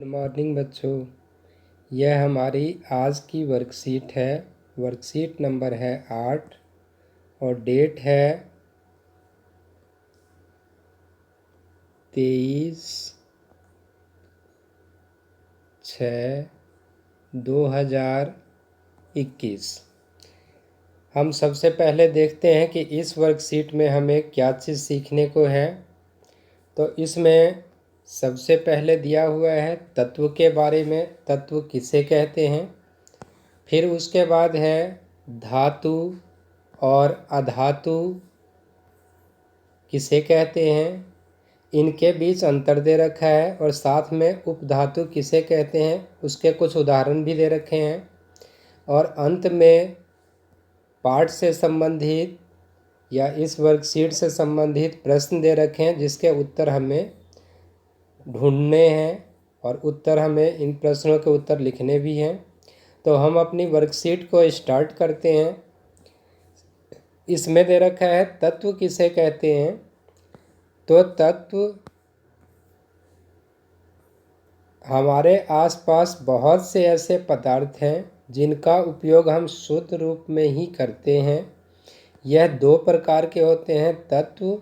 Good morning बच्चों। यह हमारी आज की वर्कशीट है। वर्कशीट नंबर है 8 और डेट है 23/6/2021। हम सबसे पहले देखते हैं कि इस वर्कशीट में हमें क्या चीज़ सीखने को है। तो इसमें सबसे पहले दिया हुआ है तत्व के बारे में, तत्व किसे कहते हैं। फिर उसके बाद है धातु और अधातु किसे कहते हैं, इनके बीच अंतर दे रखा है और साथ में उपधातु किसे कहते हैं उसके कुछ उदाहरण भी दे रखे हैं। और अंत में पाठ से संबंधित या इस वर्कशीट से संबंधित प्रश्न दे रखे हैं जिसके उत्तर हमें ढूंढने हैं और उत्तर हमें इन प्रश्नों के उत्तर लिखने भी हैं। तो हम अपनी वर्कशीट को स्टार्ट करते हैं। इसमें दे रखा है तत्व किसे कहते हैं। तो तत्व हमारे आसपास बहुत से ऐसे पदार्थ हैं जिनका उपयोग हम शुद्ध रूप में ही करते हैं। यह दो प्रकार के होते हैं, तत्व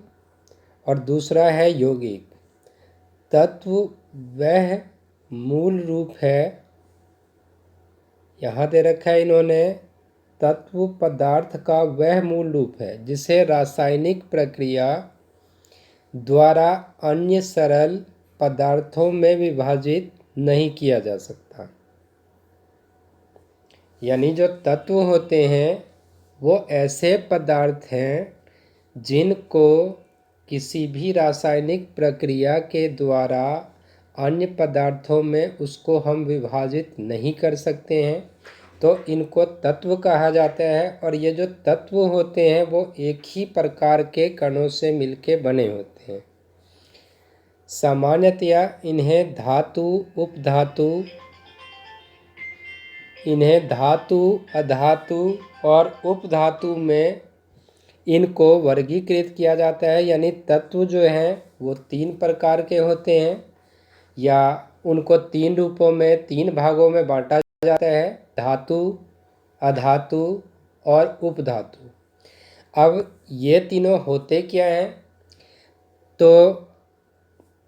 और दूसरा है यौगिक। तत्व वह मूल रूप है, यहाँ दे रखा है इन्होंने, तत्व पदार्थ का वह मूल रूप है जिसे रासायनिक प्रक्रिया द्वारा अन्य सरल पदार्थों में विभाजित नहीं किया जा सकता। यानी जो तत्व होते हैं वो ऐसे पदार्थ हैं जिनको किसी भी रासायनिक प्रक्रिया के द्वारा अन्य पदार्थों में उसको हम विभाजित नहीं कर सकते हैं, तो इनको तत्व कहा जाता है। और ये जो तत्व होते हैं वो एक ही प्रकार के कणों से मिलके बने होते हैं। सामान्यतया इन्हें धातु, अधातु और उपधातु में इनको वर्गीकृत किया जाता है। यानी तत्व जो हैं वो 3 प्रकार के होते हैं या उनको 3 रूपों में, 3 भागों में बांटा जाता है, धातु, अधातु और उपधातु। अब ये तीनों होते क्या हैं, तो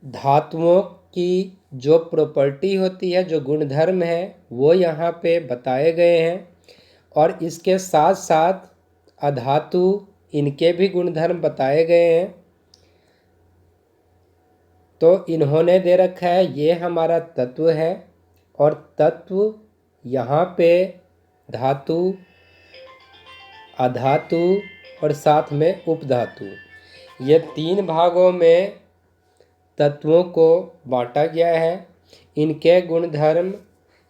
धातुओं की जो प्रॉपर्टी होती है, जो गुणधर्म है, वो यहाँ पे बताए गए हैं। और इसके साथ साथ अधातु, इनके भी गुणधर्म बताए गए हैं। तो इन्होंने दे रखा है ये हमारा तत्व है और तत्व यहाँ पे धातु, अधातु और साथ में उपधातु, ये 3 भागों में तत्वों को बांटा गया है। इनके गुणधर्म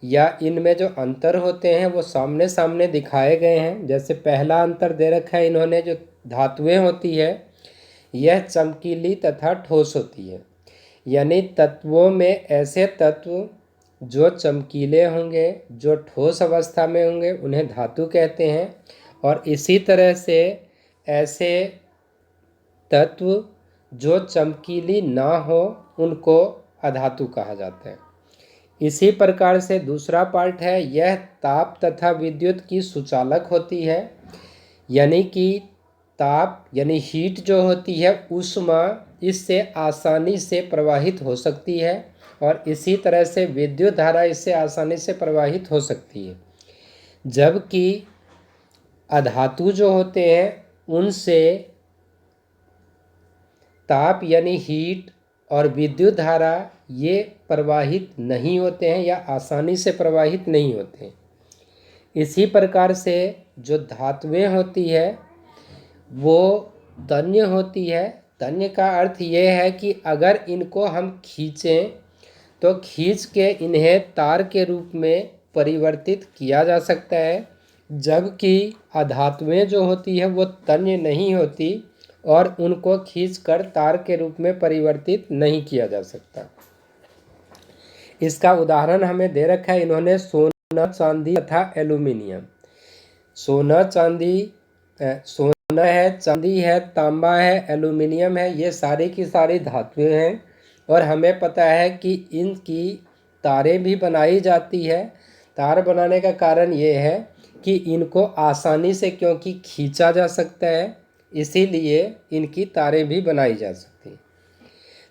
या इनमें जो अंतर होते हैं वो सामने सामने दिखाए गए हैं। जैसे पहला अंतर दे रखा है इन्होंने, जो धातुएं होती है यह चमकीली तथा ठोस होती है। यानी तत्वों में ऐसे तत्व जो चमकीले होंगे, जो ठोस अवस्था में होंगे, उन्हें धातु कहते हैं। और इसी तरह से ऐसे तत्व जो चमकीली ना हो उनको अधातु कहा जाता है। इसी प्रकार से दूसरा पार्ट है, यह ताप तथा विद्युत की सुचालक होती है। यानी कि ताप यानी हीट जो होती है, ऊष्मा इससे आसानी से प्रवाहित हो सकती है और इसी तरह से विद्युत धारा इससे आसानी से प्रवाहित हो सकती है। जबकि अधातु जो होते हैं उनसे ताप यानी हीट और विद्युत धारा ये प्रवाहित नहीं होते हैं या आसानी से प्रवाहित नहीं होते हैं। इसी प्रकार से जो धातुएं होती है वो तन्य होती है। तन्य का अर्थ ये है कि अगर इनको हम खींचें तो खींच के इन्हें तार के रूप में परिवर्तित किया जा सकता है। जबकि अधातुएं जो होती है वो तन्य नहीं होती और उनको खींचकर तार के रूप में परिवर्तित नहीं किया जा सकता। इसका उदाहरण हमें दे रखा है इन्होंने, सोना, चांदी तथा एल्यूमिनियम। सोना, सोना है, चांदी है, तांबा है, एल्यूमिनियम है, ये सारी की सारी धातुएं हैं। और हमें पता है कि इनकी तारें भी बनाई जाती है। तार बनाने का कारण ये है कि इनको आसानी से क्योंकि खींचा जा सकता है, इसीलिए इनकी तारें भी बनाई जा सकती हैं।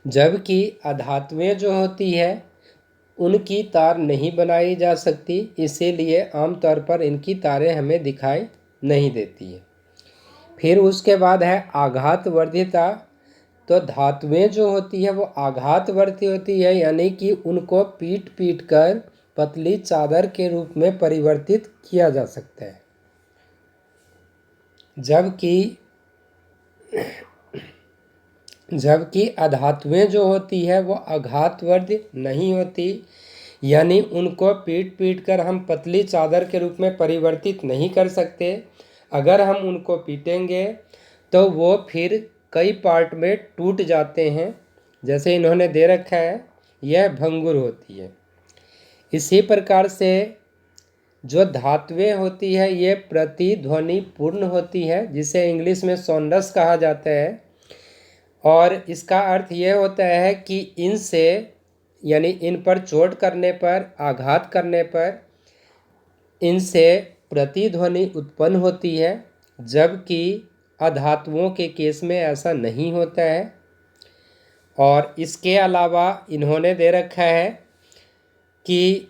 जबकि अधातुएं जो होती है उनकी तार नहीं बनाई जा सकती, इसीलिए आमतौर पर इनकी तारें हमें दिखाई नहीं देती है। फिर उसके बाद है आघातवर्धिता। तो धातुएं जो होती है वो आघातवर्ती होती है, यानी कि उनको पीट पीट कर पतली चादर के रूप में परिवर्तित किया जा सकता है। जबकि अधातुएं जो होती है वो आघातवर्ती नहीं होती, यानी उनको पीट पीट कर हम पतली चादर के रूप में परिवर्तित नहीं कर सकते। अगर हम उनको पीटेंगे तो वो फिर कई पार्ट में टूट जाते हैं, जैसे इन्होंने दे रखा है, यह भंगुर होती है। इसी प्रकार से जो धातुएं होती है ये प्रतिध्वनि पूर्ण होती है, जिसे इंग्लिश में सोंडस कहा जाता है। और इसका अर्थ ये होता है कि इनसे यानी इन पर चोट करने पर, आघात करने पर इनसे प्रतिध्वनि उत्पन्न होती है, जबकि अधातुओं के केस में ऐसा नहीं होता है। और इसके अलावा इन्होंने दे रखा है कि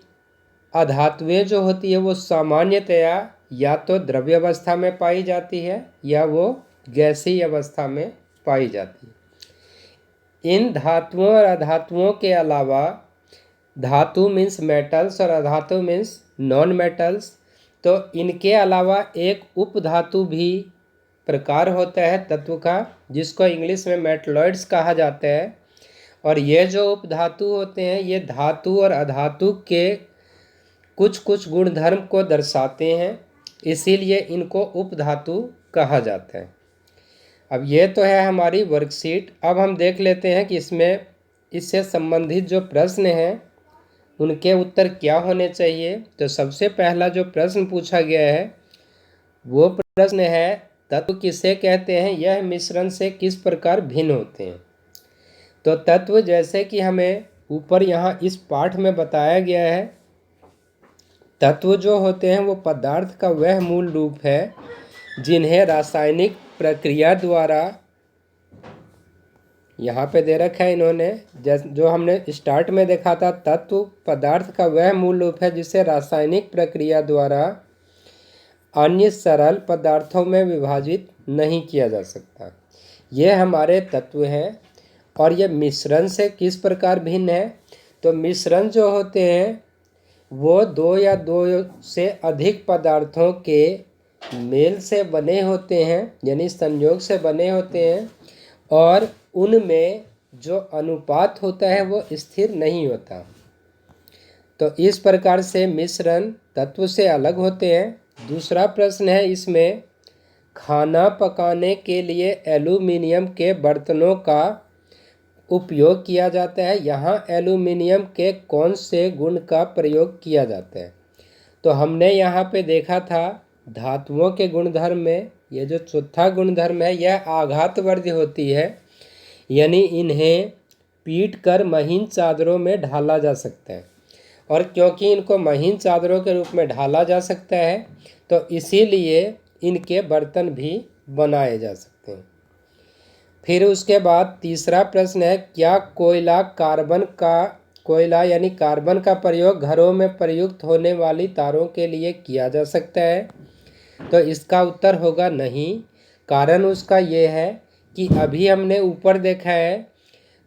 अधातुएं जो होती है वो सामान्यतया या तो द्रव्य अवस्था में पाई जाती है या वो गैसीय अवस्था में पाई जाती है। इन धातुओं और अधातुओं के अलावा धातु मीन्स मेटल्स और अधातु मीन्स नॉन मेटल्स, तो इनके अलावा एक उपधातु भी प्रकार होता है तत्व का, जिसको इंग्लिश में मेटलॉइड्स कहा जाता है। और ये जो उपधातु होते हैं ये धातु और अधातु के कुछ कुछ गुणधर्म को दर्शाते हैं, इसीलिए इनको उपधातु कहा जाता है। अब ये तो है हमारी वर्कशीट। अब हम देख लेते हैं कि इसमें इससे संबंधित जो प्रश्न हैं उनके उत्तर क्या होने चाहिए। तो सबसे पहला जो प्रश्न पूछा गया है वो प्रश्न है, तत्व किसे कहते हैं, यह मिश्रण से किस प्रकार भिन्न होते हैं। तो तत्व जैसे कि हमें ऊपर यहाँ इस पाठ में बताया गया है, तत्व जो होते हैं वो पदार्थ का वह मूल रूप है जिन्हें रासायनिक प्रक्रिया द्वारा, यहाँ पे दे रखा है इन्होंने, जो हमने स्टार्ट में देखा था, तत्व पदार्थ का वह मूल रूप है जिसे रासायनिक प्रक्रिया द्वारा अन्य सरल पदार्थों में विभाजित नहीं किया जा सकता। ये हमारे तत्व हैं। और ये मिश्रण से किस प्रकार भिन्न है। तो मिश्रण जो होते हैं वो दो या दो से अधिक पदार्थों के मेल से बने होते हैं, यानी संयोग से बने होते हैं, और उनमें जो अनुपात होता है वो स्थिर नहीं होता। तो इस प्रकार से मिश्रण तत्व से अलग होते हैं। दूसरा प्रश्न है इसमें, खाना पकाने के लिए एल्यूमिनियम के बर्तनों का उपयोग किया जाता है, यहाँ एल्यूमिनियम के कौन से गुण का प्रयोग किया जाता है। तो हमने यहाँ पे देखा था धातुओं के गुणधर्म में ये जो चौथा गुणधर्म है यह आघातवर्धी होती है, यानी इन्हें पीट कर महीन चादरों में ढाला जा सकता है। और क्योंकि इनको महीन चादरों के रूप में ढाला जा सकता है तो इसीलिए इनके बर्तन भी बनाए जा सकते हैं। फिर उसके बाद तीसरा प्रश्न है, क्या कोयला यानी कार्बन का प्रयोग घरों में प्रयुक्त होने वाली तारों के लिए किया जा सकता है। तो इसका उत्तर होगा नहीं। कारण उसका ये है कि अभी हमने ऊपर देखा है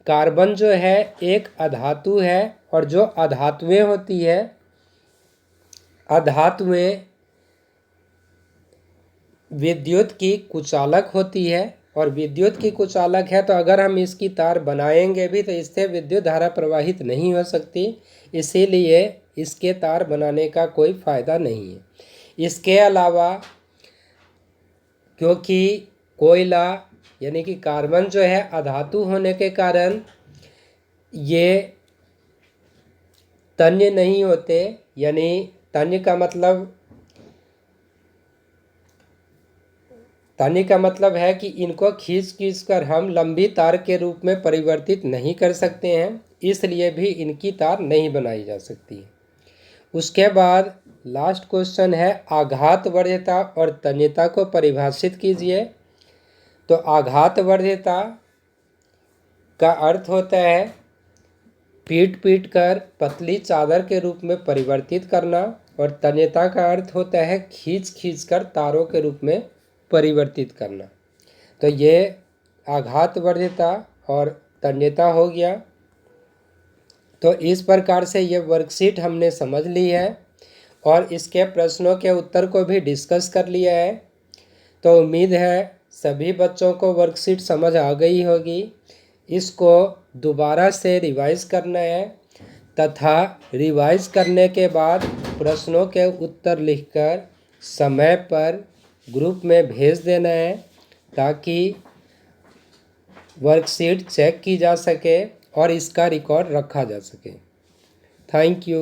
कार्बन जो है एक अधातु है, और जो अधातुएं होती है, अधातुएं विद्युत की कुचालक होती है, और विद्युत की कुचालक है तो अगर हम इसकी तार बनाएंगे भी तो इससे विद्युत धारा प्रवाहित नहीं हो सकती, इसीलिए इसके तार बनाने का कोई फ़ायदा नहीं है। इसके अलावा क्योंकि कोयला यानी कि कार्बन जो है अधातु होने के कारण ये तन्य नहीं होते, यानी तन्य का मतलब तनी का मतलब है कि इनको खींच खींच कर हम लंबी तार के रूप में परिवर्तित नहीं कर सकते हैं, इसलिए भी इनकी तार नहीं बनाई जा सकती। उसके बाद लास्ट क्वेश्चन है आघातवर्ध्यता और तन्यता को परिभाषित कीजिए। तो आघातवर्ध्यता का अर्थ होता है पीट पीट कर पतली चादर के रूप में परिवर्तित करना, और तन्यता का अर्थ होता है खींच खींच कर तारों के रूप में परिवर्तित करना। तो ये आघातवर्ध्यता और तन्यता हो गया। तो इस प्रकार से ये वर्कशीट हमने समझ ली है और इसके प्रश्नों के उत्तर को भी डिस्कस कर लिया है। तो उम्मीद है सभी बच्चों को वर्कशीट समझ आ गई होगी। इसको दोबारा से रिवाइज करना है तथा रिवाइज करने के बाद प्रश्नों के उत्तर लिखकर समय पर ग्रुप में भेज देना है ताकि वर्कशीट चेक की जा सके और इसका रिकॉर्ड रखा जा सके। Thank you.